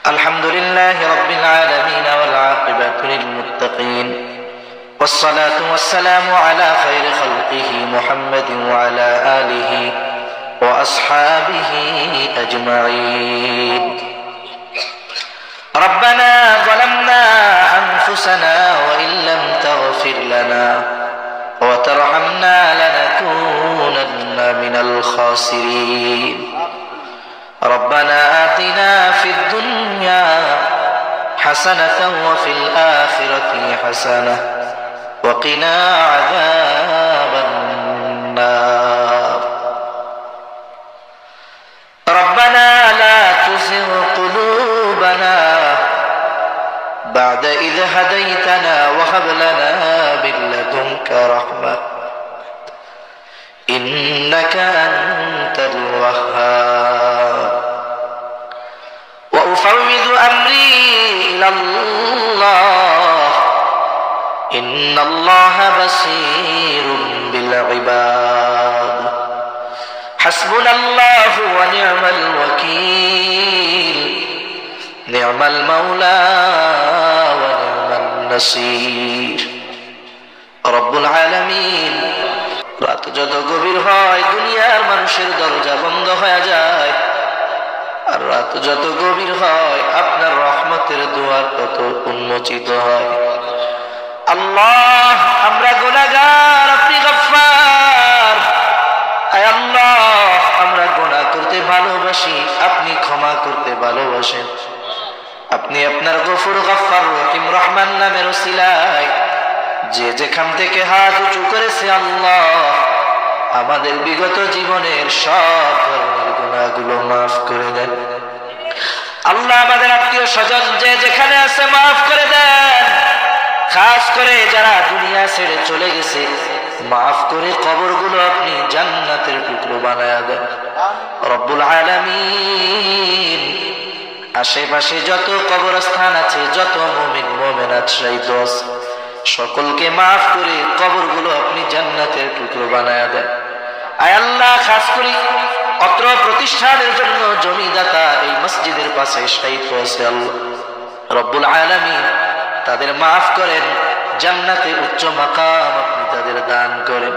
الحمد لله رب العالمين والعاقبة للمتقين والصلاة والسلام على خير خلقه محمد وعلى آله وأصحابه أجمعين. ربنا ظلمنا أنفسنا وإن لم تغفر لنا وترحمنا لنكونن من الخاسرين. ربنا آتنا في الدنيا حسنة وفي الآخرة حسنة وقنا عذاب النار. ربنا لا تزغ قلوبنا بعد إذ هديتنا وهب لنا من لدنك رحمة إنك أنت الوهاب. وأفوض أمري إلى الله إن الله بصير بالعباد. حسبنا الله ونعم الوكيل نعم المولى ونعم النصير. رب العالمين রাত যত গভীর হয় দুনিয়ার মানুষের দরজা বন্ধ হয়ে যায়, আর রাত যত গভীর হয় আপনার রহমতের দুয়ার তত উন্মোচিত হয়। আল্লাহ, আমরা গুনাহগার, আপনি গফফার। আয় আল্লাহ, আমরা গুনাহ করতে ভালোবাসি, আপনি ক্ষমা করতে ভালোবাসেন। আপনি আপনার গফুর গফফার রহিম রহমান নামের ওসিলায় যে যেখান থেকে হাত উঁচু করেছে আল্লাহ আমাদের বিগত জীবনের সব ধরনের গুনাহগুলো মাফ করে দেন। আল্লাহ, আমাদের আত্মীয় স্বজন যে যেখানে আছে মাফ করে দেন। খাস করে যারা দুনিয়া ছেড়ে চলে গেছে মাফ করে কবরগুলো আপনি জান্নাতের টুকরো বানায়া দেন রব্বুল আলামিন। আশেপাশে যত কবরস্থান আছে, যত মুমিন মুমিনাত শহীদ আছে, সকলকে মাফ করে কবরগুলো আপনি জান্নাতের টুকরো বানায়া দেন। আয় আল্লাহ, খাস করে অত্র প্রতিষ্ঠানের জন্য জমিদাতা এই মসজিদের পাশে শহীদ হয়েছে আল্লাহ রব্বুল আলামিন, তাদের মাফ করেন, জান্নাতে উচ্চ মাকাম আপনি তাদের দান করেন।